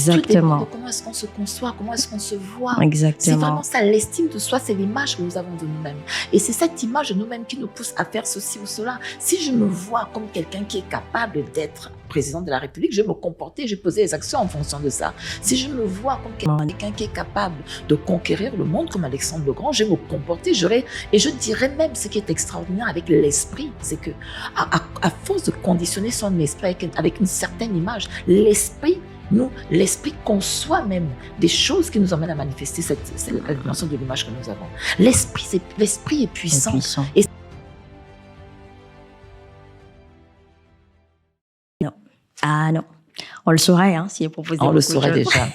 Exactement. Tout dépend de comment est-ce qu'on se conçoit, comment est-ce qu'on se voit. Exactement. C'est vraiment ça, l'estime de soi, c'est l'image que nous avons de nous-mêmes. Et c'est cette image de nous-mêmes qui nous pousse à faire ceci ou cela. Si je me vois comme quelqu'un qui est capable d'être président de la République, je vais me comporter, je vais poser les actions en fonction de ça. Si je me vois comme quelqu'un qui est capable de conquérir le monde comme Alexandre le Grand, je vais me comporter, et je dirais même ce qui est extraordinaire avec l'esprit, c'est que à force de conditionner son esprit avec une certaine image, l'esprit conçoit même des choses qui nous emmènent à manifester la dimension de l'image que nous avons. L'esprit est puissant. Et non. Ah non. On le saurait, si elle proposait. On le saurait déjà.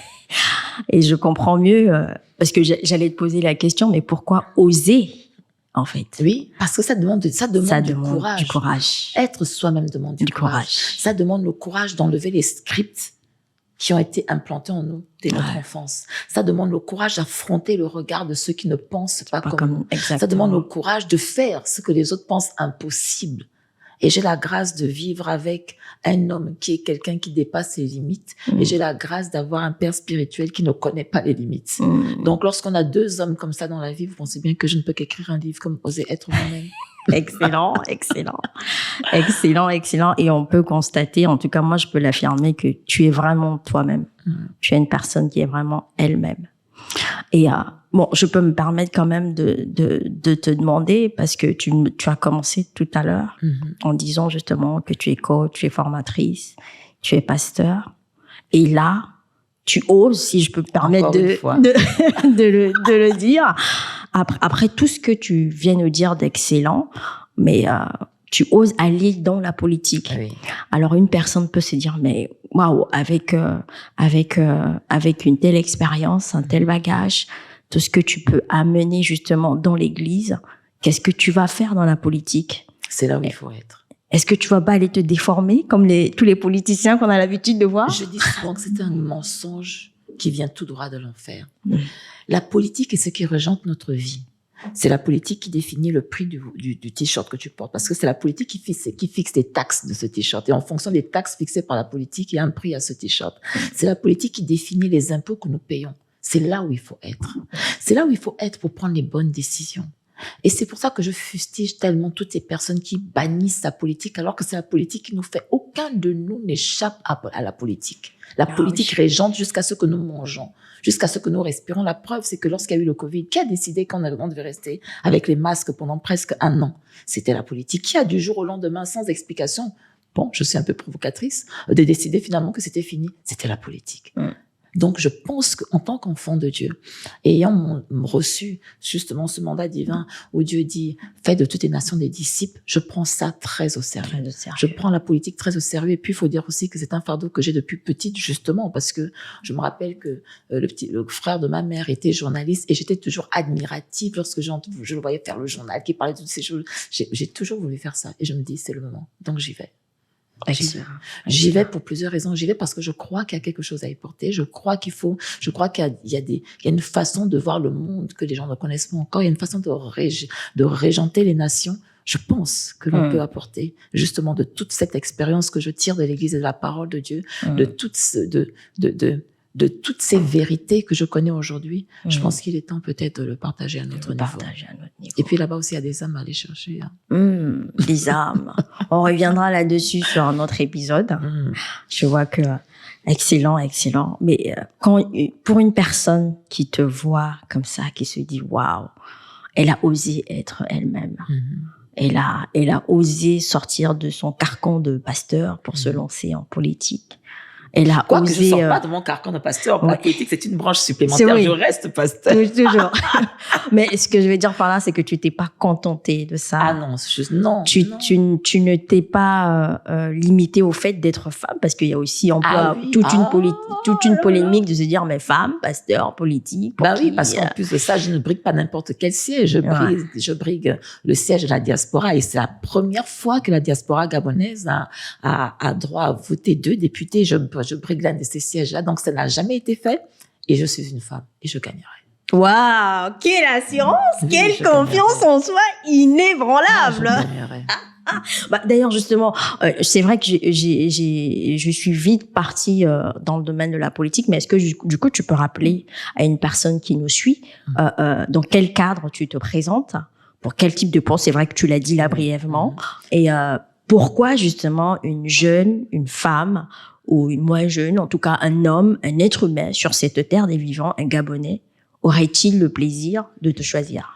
Et je comprends mieux, parce que j'allais te poser la question, mais pourquoi oser, en fait? Oui, parce que ça demande du courage. Être soi-même demande du courage. Ça demande le courage d'enlever les scripts qui ont été implantés en nous dès notre enfance. Ça demande le courage d'affronter le regard de ceux qui ne pensent pas comme nous. Exactement. Ça demande le courage de faire ce que les autres pensent impossible. Et j'ai la grâce de vivre avec un homme qui est quelqu'un qui dépasse ses limites. Et j'ai la grâce d'avoir un père spirituel qui ne connaît pas les limites. Donc, lorsqu'on a deux hommes comme ça dans la vie, vous pensez bien que je ne peux qu'écrire un livre comme Oser être moi-même. Excellent. Et on peut constater, en tout cas, moi, je peux l'affirmer que tu es vraiment toi-même. Tu es une personne qui est vraiment elle-même. Et je peux me permettre quand même de te demander, parce que tu as commencé tout à l'heure en disant justement que tu es coach, tu es formatrice, tu es pasteur. Et là, tu oses, si je peux me permettre de le dire, après tout ce que tu viens de dire d'excellent, mais tu oses aller dans la politique. Oui. Alors une personne peut se dire, mais waouh, avec une telle expérience, un tel bagage, tout ce que tu peux amener justement dans l'église, qu'est-ce que tu vas faire dans la politique? C'est là où il faut être. Est-ce que tu vas pas aller te déformer comme tous les politiciens qu'on a l'habitude de voir? Je dis souvent que c'est un mensonge qui vient tout droit de l'enfer. La politique est ce qui régente notre vie. C'est la politique qui définit le prix du t-shirt que tu portes, parce que c'est la politique qui fixe les taxes de ce t-shirt. Et en fonction des taxes fixées par la politique, il y a un prix à ce t-shirt. C'est la politique qui définit les impôts que nous payons. C'est là où il faut être. C'est là où il faut être pour prendre les bonnes décisions. Et c'est pour ça que je fustige tellement toutes ces personnes qui bannissent la politique, alors que c'est la politique qui nous fait. Aucun de nous n'échappe à la politique. La politique régente jusqu'à ce que nous mangeons, jusqu'à ce que nous respirons. La preuve, c'est que lorsqu'il y a eu le Covid, qui a décidé qu'on devait rester avec les masques pendant presque 1 an? C'était la politique. Qui a du jour au lendemain, sans explication, bon, je suis un peu provocatrice, de décider finalement que c'était fini? C'était la politique. Donc, je pense qu'en tant qu'enfant de Dieu, ayant reçu justement ce mandat divin où Dieu dit « Faites de toutes les nations des disciples », je prends ça très au sérieux. Je prends la politique très au sérieux. Et puis, il faut dire aussi que c'est un fardeau que j'ai depuis petite, justement, parce que je me rappelle que le frère de ma mère était journaliste et j'étais toujours admirative lorsque je le voyais faire le journal, qui parlait de toutes ces choses. J'ai toujours voulu faire ça. Et je me dis, c'est le moment. Donc, j'y vais. J'y vais pour plusieurs raisons. J'y vais parce que je crois qu'il y a quelque chose à y porter. Je crois qu'il y a une façon de voir le monde que les gens ne connaissent pas encore. Il y a une façon de régenter les nations. Je pense que l'on peut apporter justement de toute cette expérience que je tire de l'Église et de la parole de Dieu, de toutes ces vérités que je connais aujourd'hui. Je pense qu'il est temps peut-être de le partager à notre niveau. Et puis là-bas aussi, il y a des âmes à aller chercher. Des âmes. On reviendra là-dessus sur un autre épisode. Je vois que excellent. Mais pour une personne qui te voit comme ça, qui se dit waouh, elle a osé être elle-même. Elle a osé sortir de son carcan de pasteur pour se lancer en politique. Elle a Quoi osé, que je ne sors pas de mon carcan de pasteur. La politique, c'est une branche supplémentaire. Je reste pasteur. Toujours. Mais ce que je veux dire par là, c'est que tu t'es pas contentée de ça. Ah non, non. Tu ne t'es pas limitée au fait d'être femme, parce qu'il y a aussi toute une polémique de se dire, mais femme, pasteur, politique. Oui, parce qu'en plus de ça, je ne brigue pas n'importe quel siège. Je brigue le siège de la diaspora, et c'est la première fois que la diaspora gabonaise a droit à voter 2 députés. Je brigue l'un de ces sièges-là, donc ça n'a jamais été fait. Et je suis une femme et je gagnerai. Waouh, quelle assurance, quelle confiance en soi inébranlable. Je gagnerai. D'ailleurs, justement, c'est vrai que je suis vite partie dans le domaine de la politique, mais est-ce que du coup, tu peux rappeler à une personne qui nous suit dans quel cadre tu te présentes, pour quel type de poste? C'est vrai que tu l'as dit là brièvement, et pourquoi justement une femme ou une moins jeune, en tout cas un homme, un être humain sur cette terre des vivants, un Gabonais, aurait-il le plaisir de te choisir?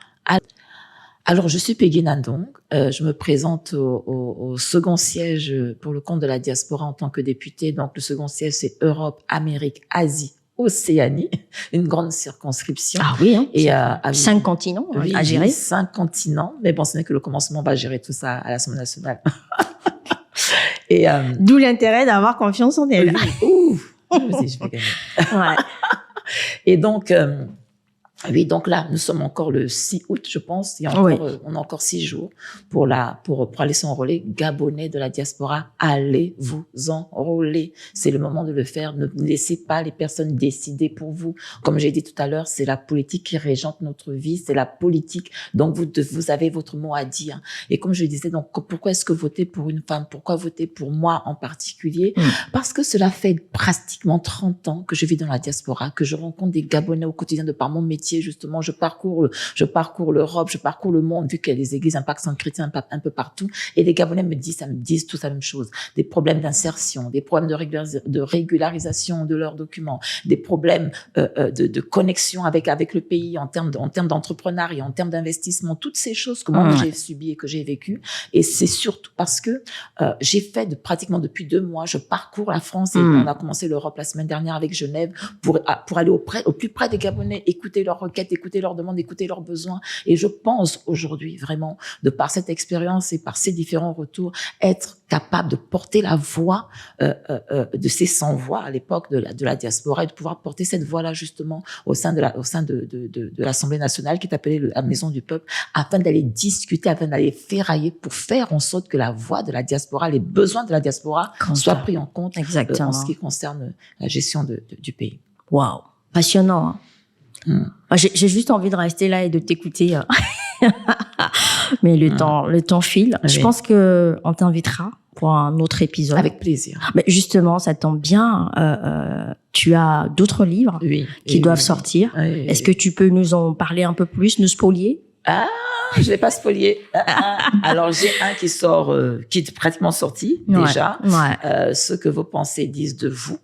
Alors, je suis Peggy Nandong. Je me présente au second siège pour le compte de la diaspora en tant que députée. Donc, le second siège, c'est Europe, Amérique, Asie, Océanie, une grande circonscription. Ah oui, hein, et 5 continents à gérer. 5 continents, mais bon, ce n'est que le commencement. On va gérer tout ça à l'Assemblée nationale. Et d'où l'intérêt d'avoir confiance en elle. Je vais gagner. Ouais. Et donc, oui, donc là, nous sommes encore le 6 août, je pense. Il y a encore, on a encore 6 jours pour aller s'enrôler. Gabonais de la diaspora, allez vous enrôler. C'est le moment de le faire. Ne laissez pas les personnes décider pour vous. Comme j'ai dit tout à l'heure, c'est la politique qui régente notre vie. C'est la politique. Donc, vous avez votre mot à dire. Et comme je le disais, donc, pourquoi est-ce que voter pour une femme? Pourquoi voter pour moi en particulier? Parce que cela fait pratiquement 30 ans que je vis dans la diaspora, que je rencontre des Gabonais au quotidien de par mon métier. Justement, je parcours l'Europe, je parcours le monde, vu qu'il y a des églises impactantes chrétiens un peu partout. Et les Gabonais me disent tous la même chose. Des problèmes d'insertion, des problèmes de régularisation de leurs documents, des problèmes de connexion avec le pays en termes d'entrepreneuriat, en termes d'investissement, toutes ces choses que moi j'ai subies et que j'ai vécues. Et c'est surtout parce que j'ai fait pratiquement depuis 2 mois, je parcours la France et on a commencé l'Europe la semaine dernière avec Genève pour aller au plus près des Gabonais, écouter leurs requêtes, écouter leurs demandes, écouter leurs besoins. Et je pense aujourd'hui vraiment, de par cette expérience et par ces différents retours, être capable de porter la voix de ces 100 voix à l'époque de la diaspora et de pouvoir porter cette voix-là justement au sein de l'Assemblée nationale qui est appelée la Maison du Peuple, afin d'aller discuter, afin d'aller ferrailler pour faire en sorte que la voix de la diaspora, les besoins de la diaspora soient pris en compte en ce qui concerne la gestion du pays. Waouh, passionnant, hein. J'ai juste envie de rester là et de t'écouter. Mais le temps file. Oui. Je pense que on t'invitera pour un autre épisode. Avec plaisir. Mais justement, ça tombe bien. Tu as d'autres livres qui doivent sortir. Oui. Est-ce que tu peux nous en parler un peu plus, nous spolier? Je vais pas spolier. Alors, j'ai un qui sort, qui est pratiquement sorti déjà. Ce que vos pensées disent de vous.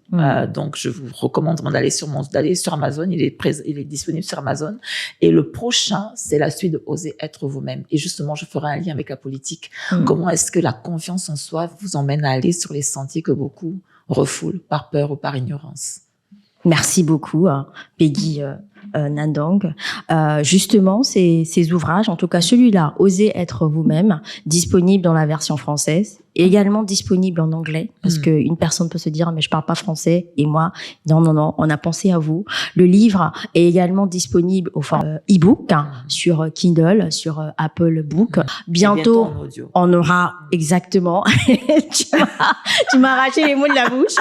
Donc, je vous recommande d'aller sur Amazon. Il est disponible sur Amazon. Et le prochain, c'est la suite de Oser être vous-même. Et justement, je ferai un lien avec la politique. Comment est-ce que la confiance en soi vous emmène à aller sur les sentiers que beaucoup refoulent par peur ou par ignorance? Merci beaucoup, Peggy Nandong. Justement, ces ouvrages, en tout cas celui-là, Osez être vous-même, disponible dans la version française, également disponible en anglais, parce que une personne peut se dire mais je parle pas français, et moi non, on a pensé à vous. Le livre est également disponible au format e-book sur Kindle, sur Apple Book. Bientôt on aura exactement. tu m'as arraché les mots de la bouche.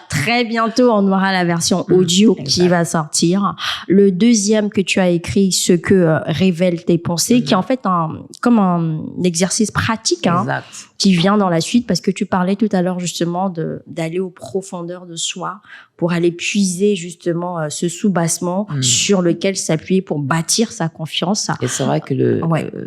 Très bientôt on aura la version audio qui va sortir. Le deuxième que tu as écrit, Ce que révèlent tes pensées, qui est en fait comme un exercice pratique, qui vient dans la suite, parce que tu parlais tout à l'heure justement d'aller aux profondeurs de soi pour aller puiser justement ce soubassement sur lequel s'appuyer pour bâtir sa confiance. Et c'est vrai que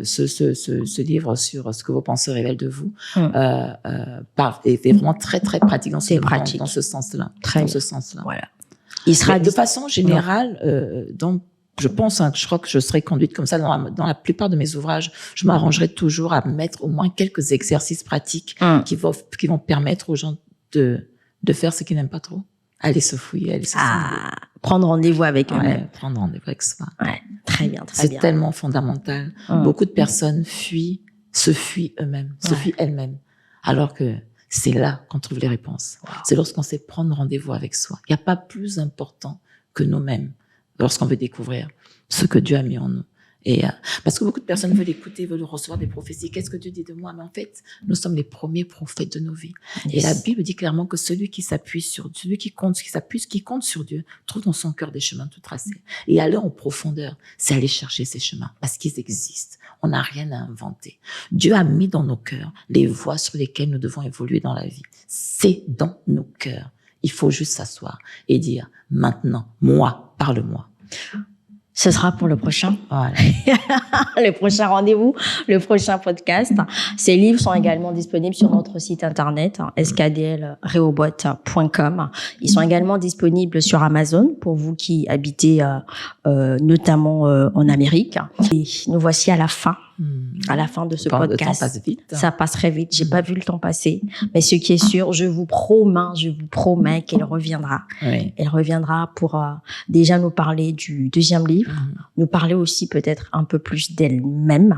ce livre sur ce que vos pensées révèlent de vous est vraiment très très pratique dans ce sens-là. Dans ce sens-là. Voilà. Il sera de façon générale, donc je pense, je crois que je serai conduite comme ça dans la plupart de mes ouvrages. Je m'arrangerai toujours à mettre au moins quelques exercices pratiques qui vont permettre aux gens de faire ce qu'ils n'aiment pas trop. Aller se fouiller, aller se prendre rendez-vous avec eux-mêmes. Prendre rendez-vous avec soi. Ouais, très bien. C'est tellement fondamental. Beaucoup de personnes se fuient eux-mêmes, se fuient elles-mêmes. Alors que c'est là qu'on trouve les réponses. Wow. C'est lorsqu'on sait prendre rendez-vous avec soi. Il n'y a pas plus important que nous-mêmes lorsqu'on veut découvrir ce que Dieu a mis en nous Et parce que beaucoup de personnes veulent écouter, veulent recevoir des prophéties. Qu'est-ce que Dieu dit de moi? Mais en fait, nous sommes les premiers prophètes de nos vies. Yes. Et la Bible dit clairement que celui qui s'appuie sur Dieu, celui qui compte sur Dieu, trouve dans son cœur des chemins tout tracés. Et aller en profondeur, c'est aller chercher ces chemins parce qu'ils existent. On n'a rien à inventer. Dieu a mis dans nos cœurs les voies sur lesquelles nous devons évoluer dans la vie. C'est dans nos cœurs. Il faut juste s'asseoir et dire, maintenant, moi, parle-moi. Ce sera pour le prochain. Voilà. Le prochain rendez-vous, le prochain podcast. Ces livres sont également disponibles sur notre site internet, skdlrehoboth.com. Ils sont également disponibles sur Amazon pour vous qui habitez notamment en Amérique. Et nous voici à la fin de ce podcast. Le temps passe vite. Ça passe très vite. J'ai pas vu le temps passer. Mais ce qui est sûr, je vous promets qu'elle reviendra. Oui. Elle reviendra pour déjà nous parler du deuxième livre, nous parler aussi peut-être un peu plus d'elle-même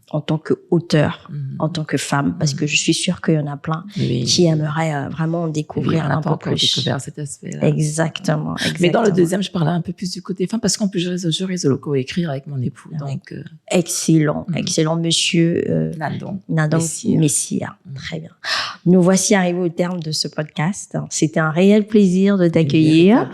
en tant qu'auteur, en tant que femme, parce que je suis sûre qu'il y en a plein qui aimeraient vraiment découvrir un peu plus. Découvert cet aspect-là. Exactement. Mais dans le deuxième, je parlais un peu plus du côté femme, parce qu'en plus, je risque de le co-écrire avec mon époux. Donc, excellent monsieur Nadong Messia. Très bien. Nous voici arrivés au terme de ce podcast. C'était un réel plaisir de t'accueillir.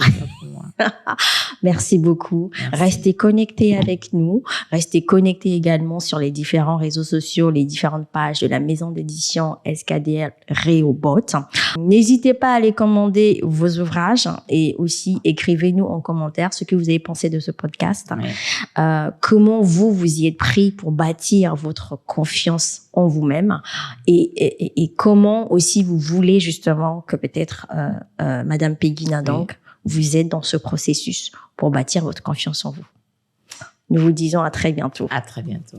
Merci beaucoup. Merci. Restez connectés avec nous. Restez connectés également sur les différents réseaux sociaux, les différentes pages de la maison d'édition SKDL Rehoboth. N'hésitez pas à aller commander vos ouvrages et aussi écrivez-nous en commentaire ce que vous avez pensé de ce podcast. Oui. Comment vous y êtes pris pour bâtir votre confiance en vous-même et comment aussi vous voulez justement que peut-être Madame Peggy Nadong vous êtes dans ce processus pour bâtir votre confiance en vous. Nous vous disons à très bientôt. À très bientôt.